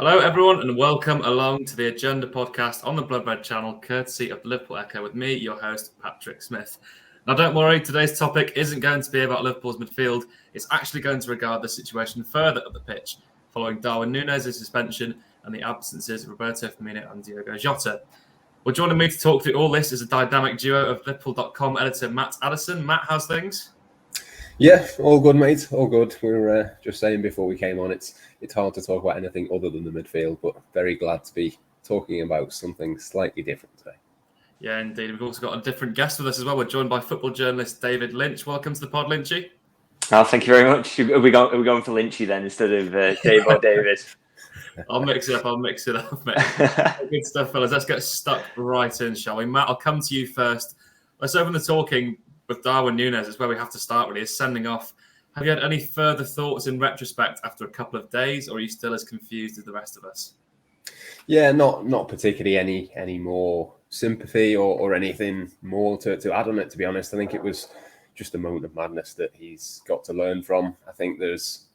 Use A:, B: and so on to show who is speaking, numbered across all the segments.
A: Hello, everyone, and welcome along to the Agenda podcast on the Blood Red channel, courtesy of Liverpool Echo, with me, your host, Patrick Smith. Now, don't worry, today's topic isn't going to be about Liverpool's midfield. It's actually going to regard the situation further up the pitch, following Darwin Nunez' suspension and the absences of Roberto Firmino and Diogo Jota. Well, joining me to talk through all this is a dynamic duo of Liverpool.com editor Matt Addison. Matt, how's things?
B: Yeah, all good, mate. All good. We were just saying before we came on, it's hard to talk about anything other than the midfield, but very glad to be talking about something slightly different today.
A: Yeah, indeed. We've also got a different guest with us as well. We're joined by football journalist David Lynch. Welcome to the pod, Lynchy.
C: Oh, thank you very much. Are we going for Lynchy then instead of Dave or David?
A: I'll mix it up, mate. Good stuff, fellas. Let's get stuck right in, shall we? Matt, I'll come to you first. Let's open the talking with Darwin Nunez. It's where we have to start, really, is sending off. Have you had any further thoughts in retrospect after a couple of days, or are you still as confused as the rest of us?
B: Yeah, not particularly any more sympathy or anything more to add on it, to be honest. I think it was just a moment of madness that he's got to learn from. I think there's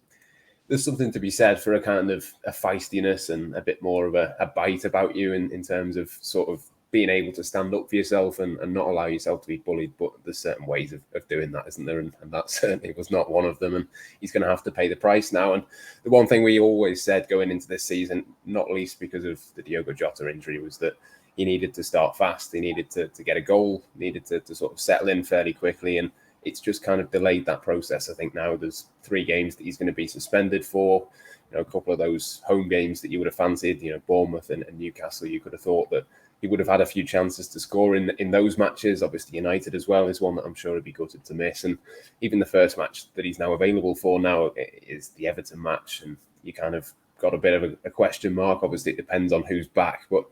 B: something to be said for a kind of a feistiness and a bit more of a bite about you in terms of sort of being able to stand up for yourself and not allow yourself to be bullied. But there's certain ways of doing that, isn't there? And that certainly was not one of them. And he's going to have to pay the price now. And the one thing we always said going into this season, not least because of the Diogo Jota injury, was that he needed to start fast. He needed to get a goal, needed to sort of settle in fairly quickly. And it's just kind of delayed that process. I think now there's 3 games that he's going to be suspended for. A couple of those home games that you would have fancied, Bournemouth and Newcastle, you could have thought that he would have had a few chances to score in those matches. Obviously, United as well is one that I'm sure he'd be gutted to miss. And even the first match that he's now available for now is the Everton match. And you kind of got a bit of a question mark. Obviously, it depends on who's back, but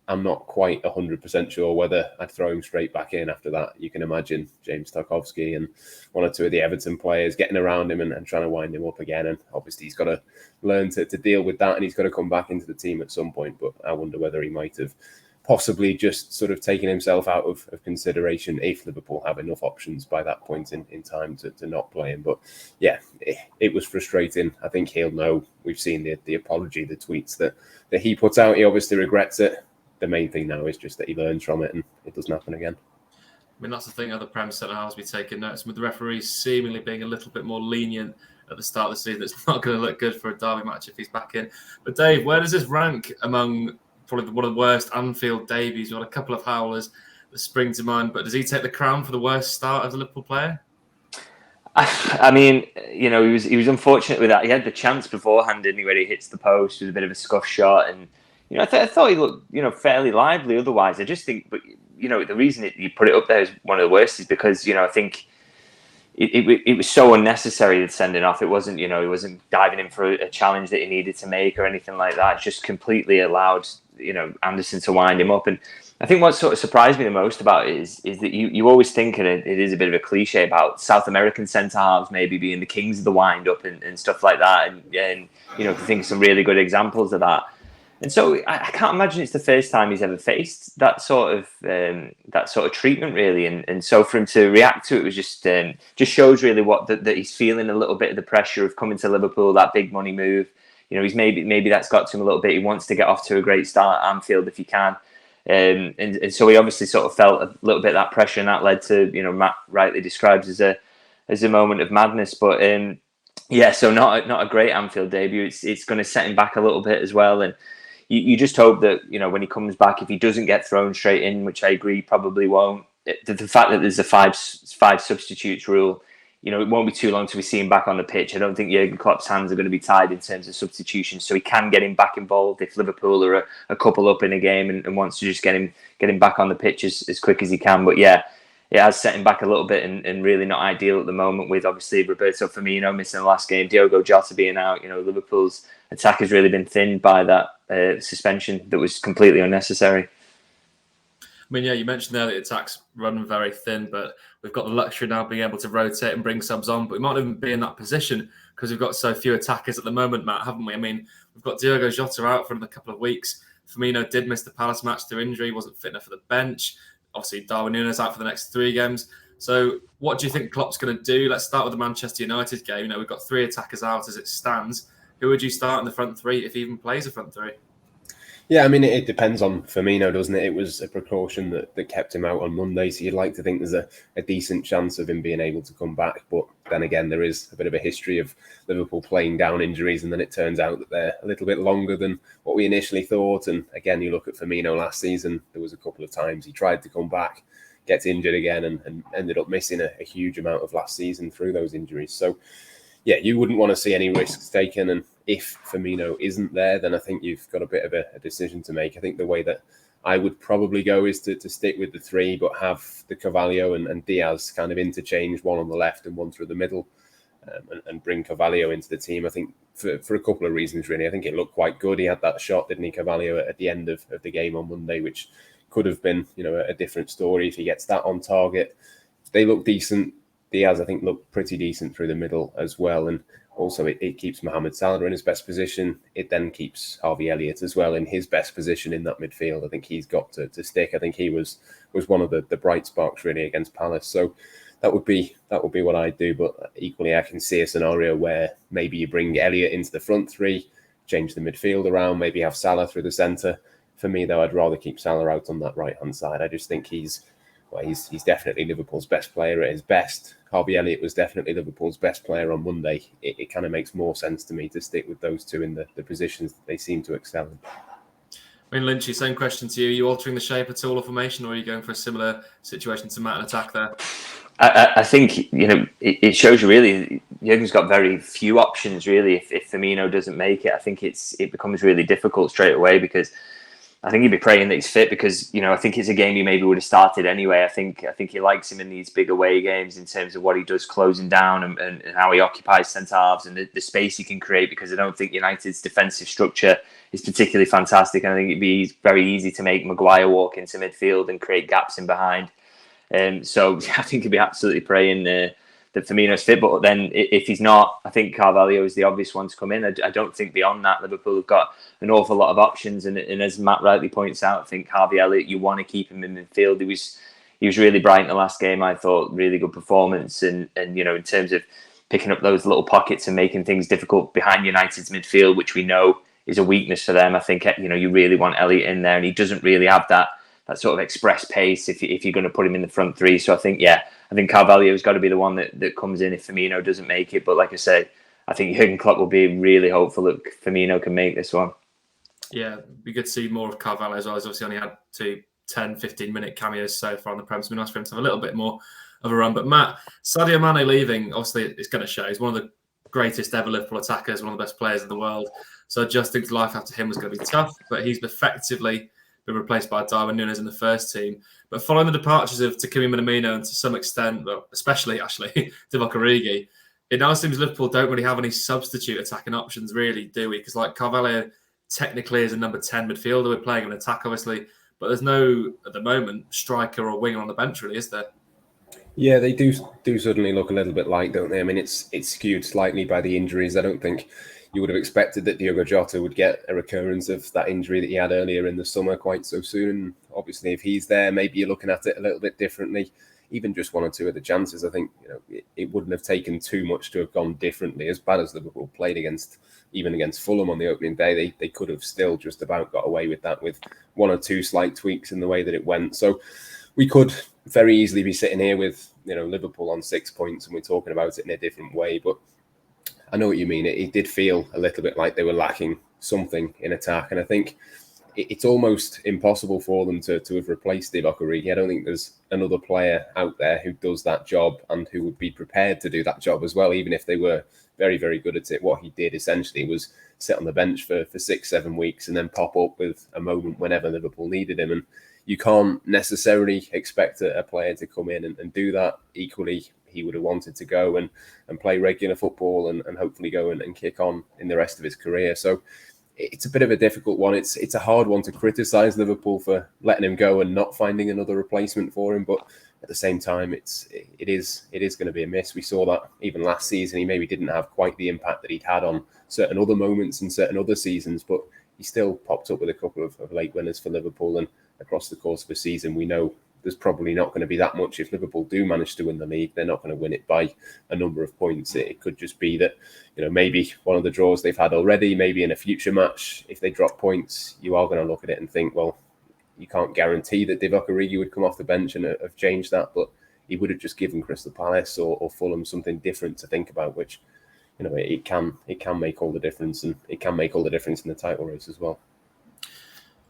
B: I'm not quite 100% sure whether I'd throw him straight back in after that. You can imagine James Tarkowski and one or two of the Everton players getting around him and trying to wind him up again. And obviously he's got to learn to deal with that, and he's got to come back into the team at some point. But I wonder whether he might have possibly just sort of taken himself out of consideration if Liverpool have enough options by that point in time to not play him. But yeah, it was frustrating. I think he'll know. We've seen the apology, the tweets that he put out. He obviously regrets it. The main thing now is just that he learns from it and it doesn't happen again.
A: I mean, that's the thing other Prem centre halves be taking notes with the referees seemingly being a little bit more lenient at the start of the season. It's not going to look good for a derby match if he's back in. But Dave, where does this rank among probably one of the worst Anfield debuts? We've got a couple of howlers that spring to mind, but does he take the crown for the worst start as a Liverpool player?
C: I mean, he was unfortunate with that. He had the chance beforehand, didn't he, where he hits the post with a bit of a scuff shot, and I thought he looked, fairly lively. Otherwise, I just think, but the reason you put it up there as one of the worst is because I think it was so unnecessary the sending off. It wasn't, he wasn't diving in for a challenge that he needed to make or anything like that. It just completely allowed Addison to wind him up. And I think what sort of surprised me the most about it is that you always think, and it is a bit of a cliche, about South American centre halves maybe being the kings of the wind up and stuff like that, and to think some really good examples of that. And so I can't imagine it's the first time he's ever faced that sort of treatment, really. And so for him to react to it was just shows really that he's feeling a little bit of the pressure of coming to Liverpool, that big money move. He's maybe that's got to him a little bit. He wants to get off to a great start at Anfield if he can. And so he obviously sort of felt a little bit of that pressure, and that led to, Matt rightly describes as a moment of madness. But so not a great Anfield debut. It's going to set him back a little bit as well. And you just hope that, when he comes back, if he doesn't get thrown straight in, which I agree probably won't, the fact that there's a five substitutes rule, it won't be too long till we see him back on the pitch. I don't think Jurgen Klopp's hands are going to be tied in terms of substitutions, so he can get him back involved if Liverpool are a couple up in a game and wants to just get him back on the pitch as quick as he can. But yeah, it has set him back a little bit and really not ideal at the moment, with obviously Roberto Firmino missing the last game, Diogo Jota being out. Liverpool's attack has really been thinned by that suspension that was completely unnecessary.
A: I mean, yeah, you mentioned there that the attack's run very thin, but we've got the luxury now of being able to rotate and bring subs on, but we might not even be in that position because we've got so few attackers at the moment, Matt, haven't we? I mean, we've got Diogo Jota out for another couple of weeks. Firmino did miss the Palace match through injury, wasn't fit enough for the bench. Obviously, Darwin Nunez out for the next 3 games. So what do you think Klopp's going to do? Let's start with the Manchester United game. We've got 3 attackers out as it stands. who would you start in the front three if he even plays a front three?
B: Yeah, I mean, it depends on Firmino, doesn't it? It was a precaution that kept him out on Monday, so you'd like to think there's a decent chance of him being able to come back. But then again, there is a bit of a history of Liverpool playing down injuries, and then it turns out that they're a little bit longer than what we initially thought. And again, you look at Firmino last season, there was a couple of times he tried to come back, gets injured again, and ended up missing a huge amount of last season through those injuries. So, yeah, you wouldn't want to see any risks taken. And if Firmino isn't there, then I think you've got a bit of a decision to make. I think the way that I would probably go is to stick with the three, but have the Carvalho and Diaz kind of interchange, one on the left and one through the middle, and bring Carvalho into the team. I think for a couple of reasons, really. I think it looked quite good. He had that shot, didn't he, Carvalho, at the end of the game on Monday, which could have been, a different story if he gets that on target. They look decent. Diaz, I think, looked pretty decent through the middle as well. And also it keeps Mohamed Salah in his best position. It then keeps Harvey Elliott as well in his best position in that midfield. I think he's got to stick. I think he was one of the bright sparks really against Palace. So that would be what I'd do. But equally, I can see a scenario where maybe you bring Elliott into the front three, change the midfield around, maybe have Salah through the centre. For me, though, I'd rather keep Salah out on that right-hand side. I just think he's definitely Liverpool's best player at his best. Harvey Elliott was definitely Liverpool's best player on Monday. It kind of makes more sense to me to stick with those two in the positions that they seem to excel in.
A: I mean, Lynch, same question to you. Are you altering the shape at all of formation, or are you going for a similar situation to Matt and attack there?
C: I think, it shows you really, Jurgen's got very few options, really. If Firmino doesn't make it, I think it becomes really difficult straight away, because I think he'd be praying that he's fit, because I think it's a game he maybe would have started anyway. I think he likes him in these big away games in terms of what he does closing down and how he occupies centre halves and the space he can create, because I don't think United's defensive structure is particularly fantastic. And I think it'd be very easy to make Maguire walk into midfield and create gaps in behind. So I think he'd be absolutely praying that Firmino's fit. But then if he's not, I think Carvalho is the obvious one to come in. I don't think beyond that, Liverpool have got an awful lot of options. And as Matt rightly points out, I think Harvey Elliott, you want to keep him in midfield. He was really bright in the last game, I thought. Really good performance. And in terms of picking up those little pockets and making things difficult behind United's midfield, which we know is a weakness for them. I think, you really want Elliott in there, and he doesn't really have that sort of express pace if you're going to put him in the front three. So I think Carvalho has got to be the one that comes in if Firmino doesn't make it. But like I say, I think Jurgen Klopp will be really hopeful that Firmino can make this one. Yeah,
A: it'd be good to see more of Carvalho as well. He's obviously only had 2 10-15-minute cameos so far on the Prem. It's been nice for him to have a little bit more of a run. But Matt, Sadio Mane leaving, obviously it's going to show. He's one of the greatest ever Liverpool attackers, one of the best players in the world. So I just think life after him was going to be tough. But he's effectively been replaced by Darwin Nunez in the first team. But following the departures of Takumi Minamino and to some extent, well, especially actually Divock Origi, it now seems Liverpool don't really have any substitute attacking options, really, do we? Because like Carvalho technically is a number 10 midfielder. We're playing an attack, obviously, but there's no, at the moment, striker or winger on the bench, really, is there?
B: Yeah, they do suddenly look a little bit light, don't they? I mean, it's skewed slightly by the injuries. I don't think you would have expected that Diogo Jota would get a recurrence of that injury that he had earlier in the summer quite so soon. Obviously, if he's there, maybe you're looking at it a little bit differently. Even just 1 or 2 of the chances, I think it wouldn't have taken too much to have gone differently. As bad as Liverpool played against Fulham on the opening day, they could have still just about got away with that with 1 or 2 slight tweaks in the way that it went. So we could very easily be sitting here with Liverpool on 6 points, and we're talking about it in a different way. But I know what you mean. It did feel a little bit like they were lacking something in attack, and I think it's almost impossible for them to have replaced Divock Origi. I don't think there's another player out there who does that job and who would be prepared to do that job as well, even if they were very, very good at it. What he did essentially was sit on the bench for 6-7 weeks and then pop up with a moment whenever Liverpool needed him. And you can't necessarily expect a player to come in and do that. Equally, he would have wanted to go and play regular football and hopefully go and kick on in the rest of his career. So it's a bit of a difficult one. It's a hard one to criticise Liverpool for letting him go and not finding another replacement for him. But at the same time, it is going to be a miss. We saw that even last season. He maybe didn't have quite the impact that he'd had on certain other moments in certain other seasons, but he still popped up with a couple of late winners for Liverpool. And across the course of a season, we know there's probably not going to be that much. If Liverpool do manage to win the league, they're not going to win it by a number of points. It could just be that, maybe one of the draws they've had already, maybe in a future match, if they drop points, you are going to look at it and think, well, you can't guarantee that Divock Origi would come off the bench and have changed that, but he would have just given Crystal Palace or Fulham something different to think about, which, it can make all the difference, and it can make all the difference in the title race as well.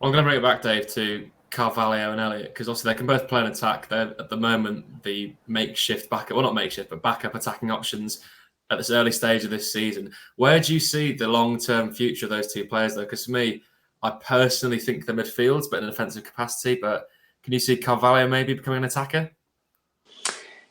A: I'm going to bring it back, Dave, to Carvalho and Elliott, because obviously they can both play an attack. They're at the moment the makeshift backup, well, not makeshift, but backup attacking options at this early stage of this season. Where do you see the long-term future of those two players, though? Because for me, I personally think the midfield's but in an offensive capacity. But can you see Carvalho maybe becoming an attacker?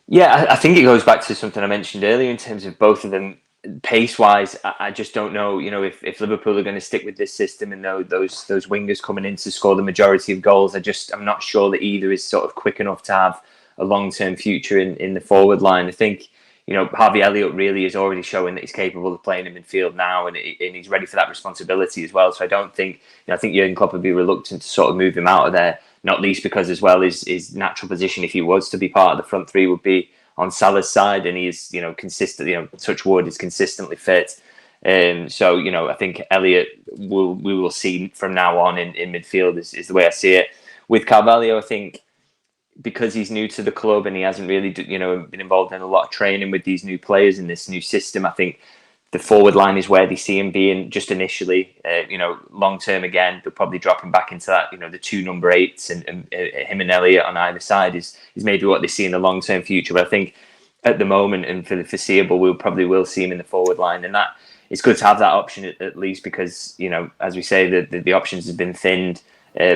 C: Yeah, I think it goes back to something I mentioned earlier in terms of both of them. Pace-wise, I just don't know, if Liverpool are going to stick with this system and those wingers coming in to score the majority of goals. I'm not sure that either is sort of quick enough to have a long-term future in the forward line. I think, Harvey Elliott really is already showing that he's capable of playing in midfield now, and he's ready for that responsibility as well. So I don't think, I think Jurgen Klopp would be reluctant to sort of move him out of there, not least because as well his natural position, if he was to be part of the front three, would be on Salah's side, and he's consistent. Touch wood, is consistently fit. So I think Elliott we will see from now on in midfield is the way I see it. With Carvalho, I think because he's new to the club and he hasn't really been involved in a lot of training with these new players in this new system, I think the forward line is where they see him being just initially. Long term again, they'll probably drop him back into that. The two number 8s and him and Elliott on either side is maybe what they see in the long term future. But I think at the moment and for the foreseeable, will see him in the forward line, and that it's good to have that option at least because as we say, the options have been thinned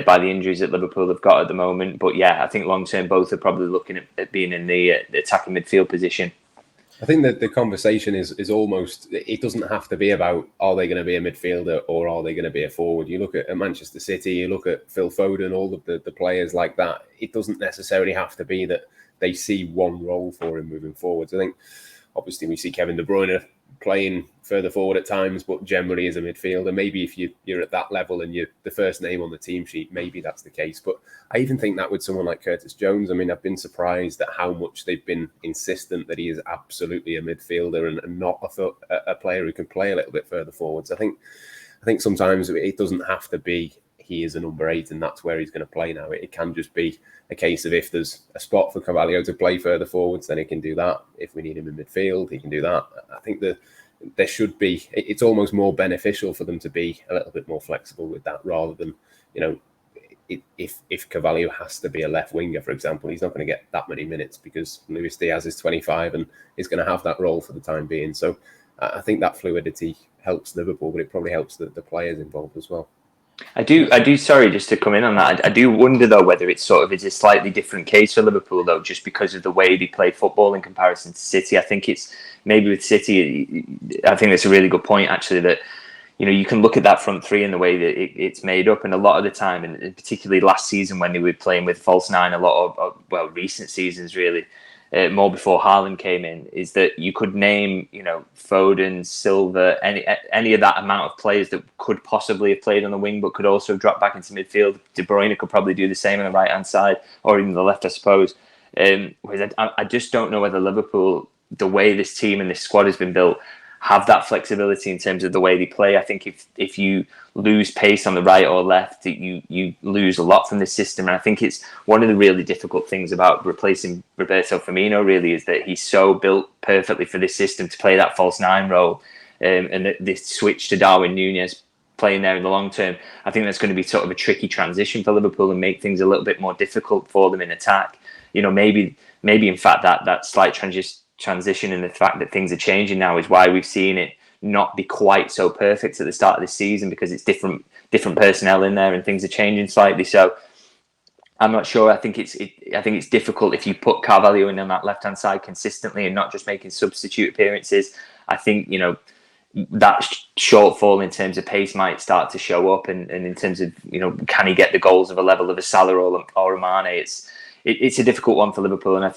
C: by the injuries that Liverpool have got at the moment. But yeah, I think long term both are probably looking at being in the attacking midfield position.
B: I think that the conversation is almost, it doesn't have to be about are they going to be a midfielder or are they going to be a forward. You look at Manchester City, you look at Phil Foden, all of the players like that. It doesn't necessarily have to be that they see one role for him moving forwards. I think obviously we see Kevin De Bruyne playing further forward at times, but generally as a midfielder. Maybe if you're at that level and you're the first name on the team sheet, maybe that's the case. But I even think that with someone like Curtis Jones, I mean, I've been surprised at how much they've been insistent that he is absolutely a midfielder and not a player who can play a little bit further forwards. I think sometimes it doesn't have to be he is a number 8 and that's where he's going to play now. It can just be a case of if there's a spot for Carvalho to play further forwards, then he can do that. If we need him in midfield, he can do that. I think that there should be, it's almost more beneficial for them to be a little bit more flexible with that rather than, if Carvalho has to be a left winger, for example, he's not going to get that many minutes because Luis Diaz is 25 and is going to have that role for the time being. So I think that fluidity helps Liverpool, but it probably helps the players involved as well.
C: I do. Sorry, just to come in on that. I do wonder though whether it's a slightly different case for Liverpool though, just because of the way they play football in comparison to City. I think it's maybe with City. I think that's a really good point actually. That you can look at that front three and the way that it's made up, and a lot of the time, and particularly last season when they were playing with false nine, a lot of recent seasons really. More before Haaland came in, is that you could name, Foden, Silva, any of that amount of players that could possibly have played on the wing, but could also drop back into midfield. De Bruyne could probably do the same on the right hand side, or even the left, I suppose. Whereas I just don't know whether Liverpool, the way this team and this squad has been built, have that flexibility in terms of the way they play. I think if you lose pace on the right or left, you lose a lot from this system. And I think it's one of the really difficult things about replacing Roberto Firmino really is that he's so built perfectly for this system to play that false nine role. And this switch to Darwin Nunez playing there in the long term, I think that's going to be sort of a tricky transition for Liverpool and make things a little bit more difficult for them in attack. Maybe in fact that slight transition and the fact that things are changing now is why we've seen it not be quite so perfect at the start of the season, because it's different personnel in there and things are changing slightly. So I'm not sure. I think it's difficult if you put Carvalho in on that left hand side consistently and not just making substitute appearances. I think that shortfall in terms of pace might start to show up, and in terms of can he get the goals of a level of a Salah or a Mane? It's a difficult one for Liverpool, and I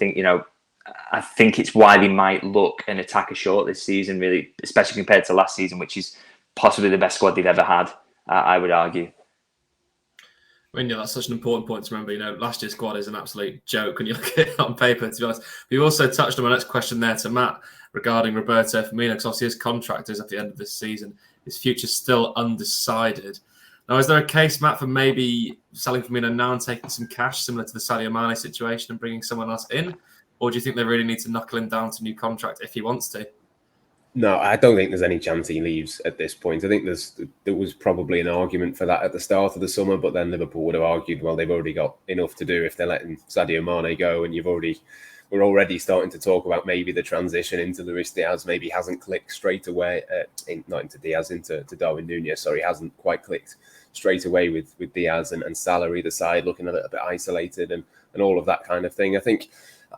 C: think it's why they might look an attacker short this season, really, especially compared to last season, which is possibly the best squad they've ever had, I would argue.
A: I mean, yeah, that's such an important point to remember. You know, last year's squad is an absolute joke when you look at it on paper, to be honest. We also touched on my next question there to Matt regarding Roberto Firmino, because obviously his contract is at the end of this season. His future's still undecided. Now, is there a case, Matt, for maybe selling Firmino now and taking some cash, similar to the Sadio Mane situation, and bringing someone else in? Or do you think they really need to knuckle him down to a new contract if he wants to?
B: No, I don't think there's any chance he leaves at this point. I think there was probably an argument for that at the start of the summer, but then Liverpool would have argued, well, they've already got enough to do if they're letting Sadio Mane go, and we're already starting to talk about maybe the transition into Luis Diaz maybe hasn't clicked straight away, not into Diaz, into Darwin Nunez. Sorry, hasn't quite clicked straight away with Diaz and Salah either side, looking a little bit isolated and all of that kind of thing. I think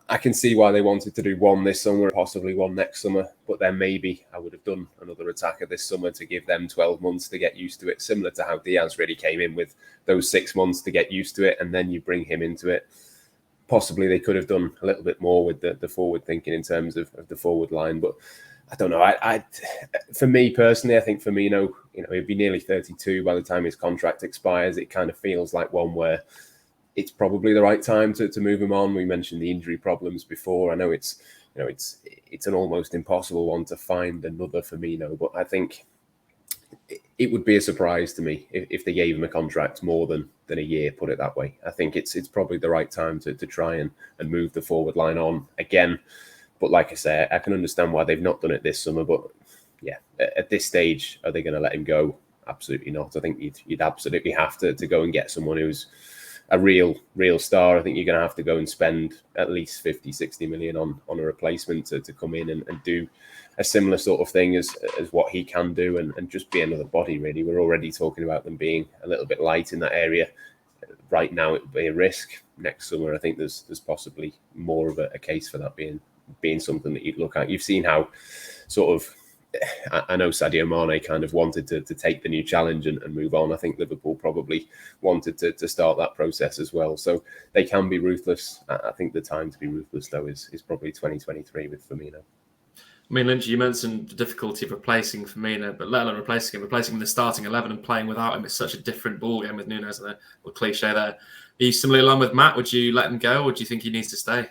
B: I can see why they wanted to do one this summer, possibly one next summer, but then maybe I would have done another attacker this summer to give them 12 months to get used to it, similar to how Diaz really came in with those 6 months to get used to it, and then you bring him into it. Possibly they could have done a little bit more with the forward thinking in terms of the forward line, but I don't know. For me personally, I think Firmino, he'd be nearly 32 by the time his contract expires. It kind of feels like one where it's probably the right time to move him on. We mentioned the injury problems before. I know it's an almost impossible one to find another Firmino, but I think it would be a surprise to me if they gave him a contract more than a year, put it that way. I think it's probably the right time to try and move the forward line on again. But like I say, I can understand why they've not done it this summer. But yeah, at this stage, are they going to let him go? Absolutely not. I think you'd absolutely have to go and get someone who's a real star. I think you're going to have to go and spend at least 50, 60 million on a replacement to come in and do a similar sort of thing as what he can do and just be another body, really. We're already talking about them being a little bit light in that area. Right now, it would be a risk. Next summer, I think there's possibly more of a case for that being something that you'd look at. You've seen how sort of, I know Sadio Mane kind of wanted to take the new challenge and move on. I think Liverpool probably wanted to start that process as well. So they can be ruthless. I think the time to be ruthless, though, is probably 2023 with Firmino.
A: I mean, Lynch, you mentioned the difficulty of replacing Firmino, but let alone replacing him in the starting 11 and playing without him. It's such a different ballgame with Nunez. A little cliche there. Are you similarly along with Matt? Would you let him go, or do you think he needs to stay?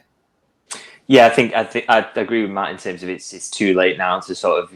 C: Yeah, I think I agree with Matt in terms of it's too late now to sort of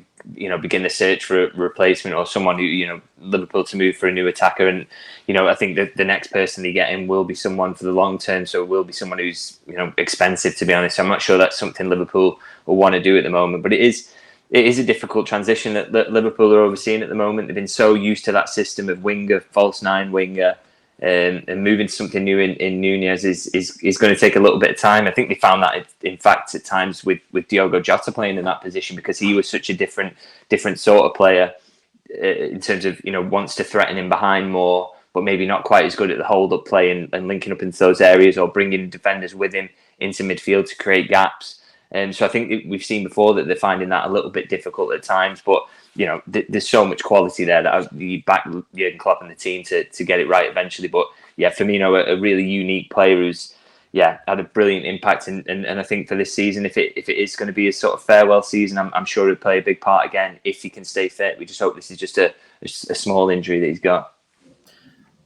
C: begin the search for a replacement or someone who Liverpool to move for a new attacker, and I think that the next person they get in will be someone for the long term, so it will be someone who's expensive, to be honest. I'm not sure that's something Liverpool will want to do at the moment, but it is a difficult transition that Liverpool are overseeing at the moment. They've been so used to that system of winger, false nine winger. And moving to something new in Nunez is going to take a little bit of time. I think they found that, in fact, at times with Diogo Jota playing in that position, because he was such a different sort of player in terms of wants to threaten him behind more, but maybe not quite as good at the hold-up play and linking up into those areas or bringing defenders with him into midfield to create gaps. So I think we've seen before that they're finding that a little bit difficult at times, but there's so much quality there that you back Jurgen Klopp and the team to get it right eventually. But yeah, Firmino, a really unique player who's had a brilliant impact, and I think for this season, if it is going to be a sort of farewell season, I'm sure he'll play a big part again if he can stay fit. We just hope this is just a small injury that he's got.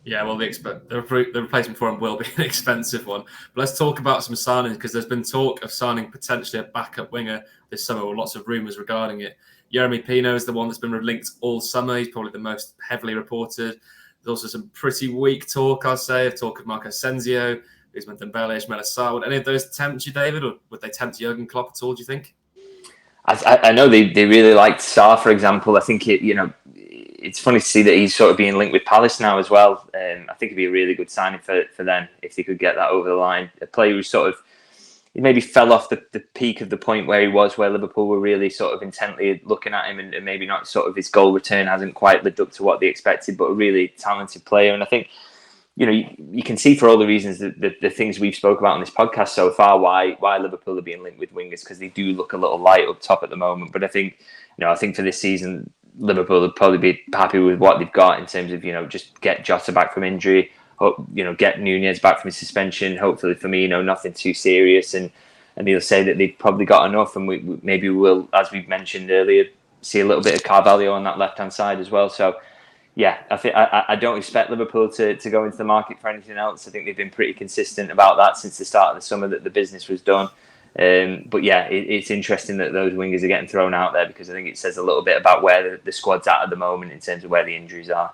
A: Yeah, well, the replacement for him will be an expensive one. But let's talk about some signings, because there's been talk of signing potentially a backup winger this summer, or lots of rumours regarding it. Yeremy Pino is the one that's been linked all summer. He's probably the most heavily reported. There's also some pretty weak talk, I'd say, of Marco Asensio, Ousmane Dembele, Ismaila Sarr. Would any of those tempt you, David, or would they tempt Jurgen Klopp at all, do you think?
C: I know they really liked Sarr, for example. I think it's funny to see that he's sort of being linked with Palace now as well. I think it'd be a really good signing for them if they could get that over the line. A player who sort of maybe fell off the peak of the point where he was, where Liverpool were really sort of intently looking at him, and maybe not sort of his goal return hasn't quite lived up to what they expected, but a really talented player. And I think, you can see for all the reasons that the things we've spoke about on this podcast so far, why Liverpool are being linked with wingers, because they do look a little light up top at the moment. But I think, I think for this season, Liverpool would probably be happy with what they've got in terms of, just get Jota back from injury, get Nunez back from his suspension, hopefully Firmino, nothing too serious, and he'll say that they've probably got enough, and we will, as we've mentioned earlier, see a little bit of Carvalho on that left-hand side as well. So, Yeah, I don't expect Liverpool to go into the market for anything else. I think they've been pretty consistent about that since the start of the summer that the business was done. But yeah, it's interesting that those wingers are getting thrown out there, because I think it says a little bit about where the squad's at the moment in terms of where the injuries are.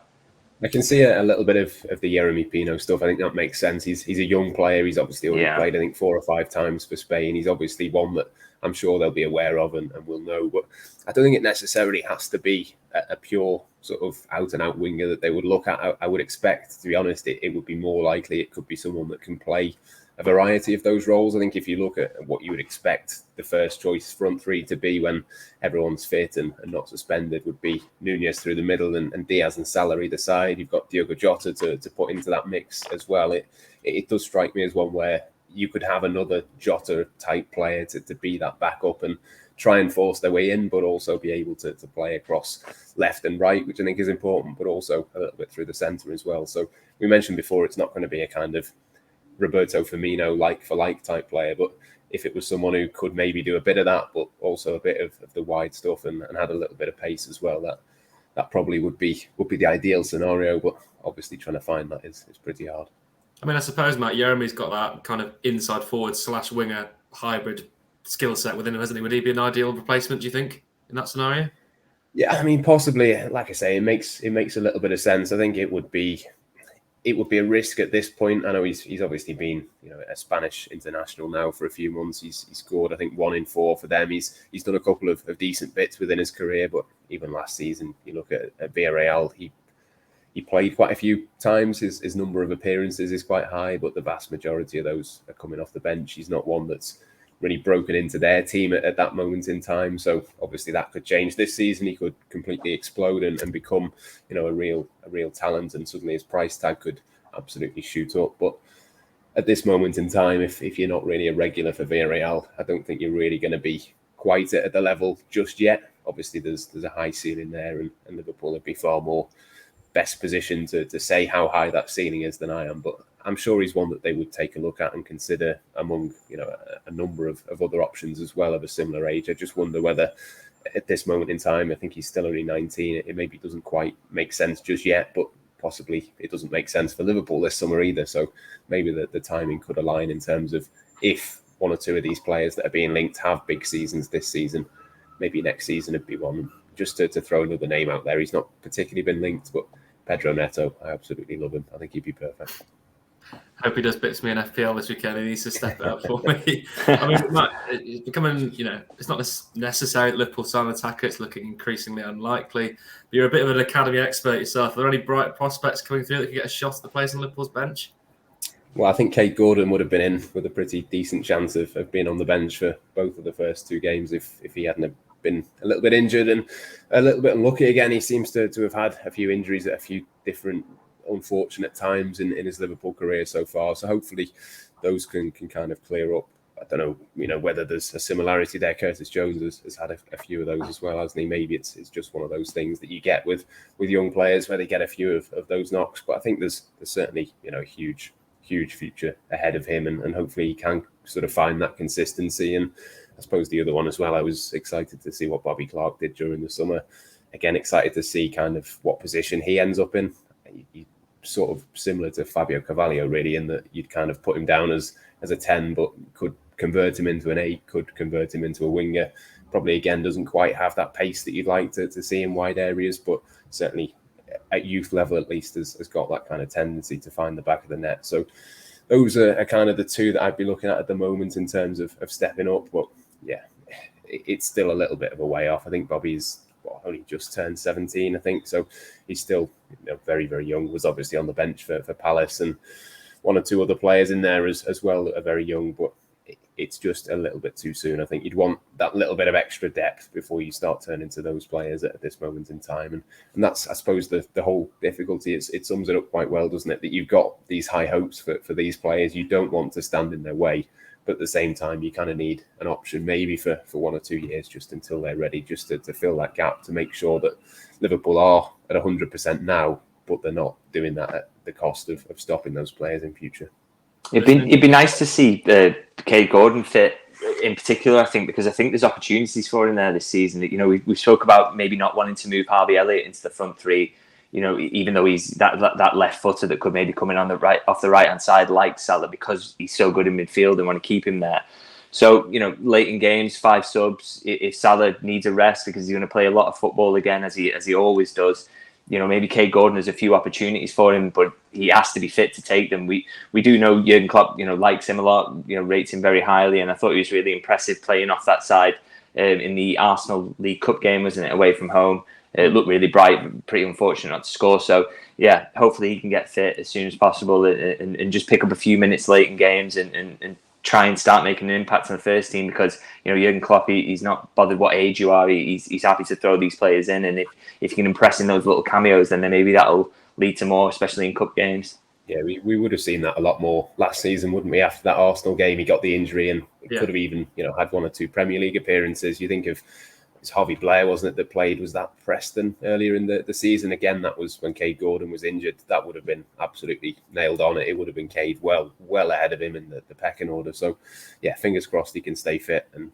B: I can see a little bit of the Yeremy Pino stuff. I think that makes sense. He's a young player. He's obviously already played, I think, 4 or 5 times for Spain. He's obviously one that I'm sure they'll be aware of and will know. But I don't think it necessarily has to be a pure sort of out-and-out winger that they would look at. I would expect, to be honest, it would be more likely it could be someone that can play a variety of those roles. I think if you look at what you would expect the first choice front three to be when everyone's fit and not suspended would be Nunez through the middle and Diaz and Salah either side. You've got Diogo Jota to put into that mix as well. It does strike me as one where you could have another Jota type player to be that backup and try and force their way in, but also be able to play across left and right, which I think is important, but also a little bit through the centre as well. So we mentioned before, it's not going to be a kind of Roberto Firmino like for like type player, but if it was someone who could maybe do a bit of that, but also a bit of the wide stuff and had a little bit of pace as well, that probably would be the ideal scenario. But obviously trying to find that is pretty hard.
A: I mean, I suppose, Matt, Yeremy's got that kind of inside forward / winger hybrid skill set within him, hasn't he? Would he be an ideal replacement, do you think, in that scenario?
B: Yeah, I mean, possibly. Like I say, it makes a little bit of sense. I think it would be a risk at this point. I know he's obviously been a Spanish international now for a few months. He's scored, I think, 1 in 4 for them. He's done a couple of decent bits within his career, but even last season, you look at Villarreal, he played quite a few times. His number of appearances is quite high, but the vast majority of those are coming off the bench. He's not one that's really broken into their team at that moment in time. So obviously that could change this season. He could completely explode and become, a real talent, and suddenly his price tag could absolutely shoot up. But at this moment in time, if you're not really a regular for Villarreal, I don't think you're really going to be quite at the level just yet. Obviously there's a high ceiling there, and Liverpool would be far more best positioned to say how high that ceiling is than I am. But I'm sure he's one that they would take a look at and consider among a number of other options as well of a similar age. I just wonder whether at this moment in time, I think he's still only 19, it maybe doesn't quite make sense just yet, but possibly it doesn't make sense for Liverpool this summer either. So maybe the timing could align in terms of if 1 or 2 of these players that are being linked have big seasons this season, maybe next season would be one. Just to throw another name out there, he's not particularly been linked, but Pedro Neto, I absolutely love him. I think he'd be perfect.
A: Hope he does bits me in FPL this weekend. He needs to step it up for me. I mean, it's becoming, it's not necessary that Liverpool sign an attacker. It's looking increasingly unlikely. But you're a bit of an academy expert yourself. Are there any bright prospects coming through that could get a shot at the place on Liverpool's bench?
B: Well, I think Kate Gordon would have been in with a pretty decent chance of being on the bench for both of the first 2 games if he hadn't been a little bit injured and a little bit unlucky again. He seems to have had a few injuries at a few different unfortunate times in his Liverpool career so far. So hopefully those can kind of clear up. I don't know, whether there's a similarity there. Curtis Jones has had a few of those as well, hasn't he? Maybe it's just one of those things that you get with young players where they get a few of those knocks. But I think there's certainly, a huge future ahead of him, and hopefully he can sort of find that consistency. And I suppose the other one as well, I was excited to see what Bobby Clark did during the summer. Again, excited to see kind of what position he ends up in. He sort of similar to Fabio Carvalho, really, in that you'd kind of put him down as a 10, but could convert him into an 8, could convert him into a winger. Probably, again, doesn't quite have that pace that you'd like to see in wide areas, but certainly at youth level at least has got that kind of tendency to find the back of the net. So those are kind of the 2 that I'd be looking at the moment in terms of stepping up. But yeah, it's still a little bit of a way off. I think Bobby's only just turned 17, I think. So he's still very, very young. Was obviously on the bench for Palace, and 1 or 2 other players in there as well that are very young. But it's just a little bit too soon. I think you'd want that little bit of extra depth before you start turning to those players at this moment in time. And that's, I suppose, the whole difficulty. It sums it up quite well, doesn't it? That you've got these high hopes for these players. You don't want to stand in their way. But at the same time, you kind of need an option maybe for 1 or 2 years just until they're ready, just to fill that gap, to make sure that Liverpool are at 100% now, but they're not doing that at the cost of stopping those players in future.
C: It'd be nice to see Kate Gordon fit in particular, I think, because I think there's opportunities for him there this season. We spoke about maybe not wanting to move Harvey Elliott into the front 3. even though he's that left footer that could maybe come in off the right hand side like Salah, because he's so good in midfield and want to keep him there. So, late in games, 5 subs. If Salah needs a rest because he's going to play a lot of football again, as he always does, maybe Kay Gordon has a few opportunities for him, but he has to be fit to take them. We do know Jurgen Klopp, likes him a lot, rates him very highly, and I thought he was really impressive playing off that side in the Arsenal League Cup game, wasn't it, away from home. It looked really bright, pretty unfortunate not to score. So, yeah, hopefully he can get fit as soon as possible and just pick up a few minutes late in games and try and start making an impact on the first team, because Jurgen Klopp, he's not bothered what age you are. He's happy to throw these players in, and if you can impress in those little cameos, then maybe that'll lead to more, especially in cup games.
B: Yeah, we would have seen that a lot more last season, wouldn't we? After that Arsenal game, he got the injury and could have even had 1 or 2 Premier League appearances. You think of, it's Harvey Blair, wasn't it, that played? Was that Preston earlier in the season? Again, that was when Kay Gordon was injured. That would have been absolutely nailed on. It would have been Kay well ahead of him in the pecking order. So, yeah, fingers crossed he can stay fit, and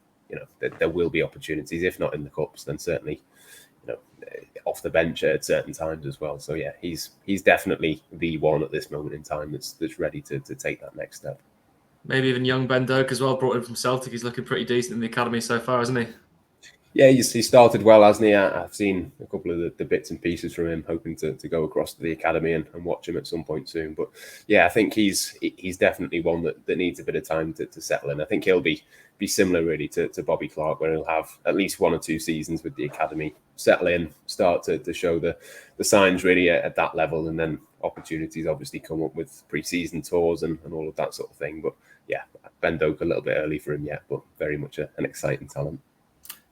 B: there will be opportunities. If not in the cups, then certainly off the bench at certain times as well. So yeah, he's definitely the one at this moment in time that's ready to take that next step.
A: Maybe even young Ben Doak as well, brought in from Celtic. He's looking pretty decent in the academy so far, isn't he?
B: Yeah, he started well, hasn't he? I've seen a couple of the bits and pieces from him, hoping to go across to the academy and watch him at some point soon. But yeah, I think he's definitely one that needs a bit of time to settle in. I think he'll be similar really to Bobby Clark, where he'll have at least 1 or 2 seasons with the academy, settle in, start to show the signs really at that level, and then opportunities obviously come up with pre-season tours and all of that sort of thing. But yeah, Ben Doak a little bit early for him yet, but very much an exciting talent.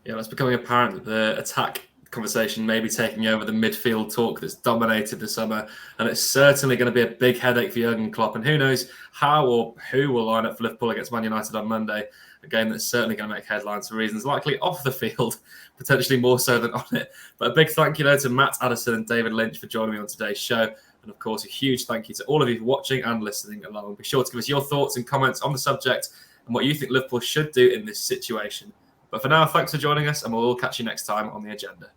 A: Yeah, it's becoming apparent that the attack conversation may be taking over the midfield talk that's dominated the summer, and it's certainly going to be a big headache for Jurgen Klopp. And who knows how or who will line up for Liverpool against Man United on Monday, a game that's certainly going to make headlines for reasons likely off the field, potentially more so than on it. But a big thank you to Matt, Addison and David Lynch for joining me on today's show. And of course, a huge thank you to all of you for watching and listening along. Be sure to give us your thoughts and comments on the subject and what you think Liverpool should do in this situation. But for now, thanks for joining us, and we'll all catch you next time on The Agenda.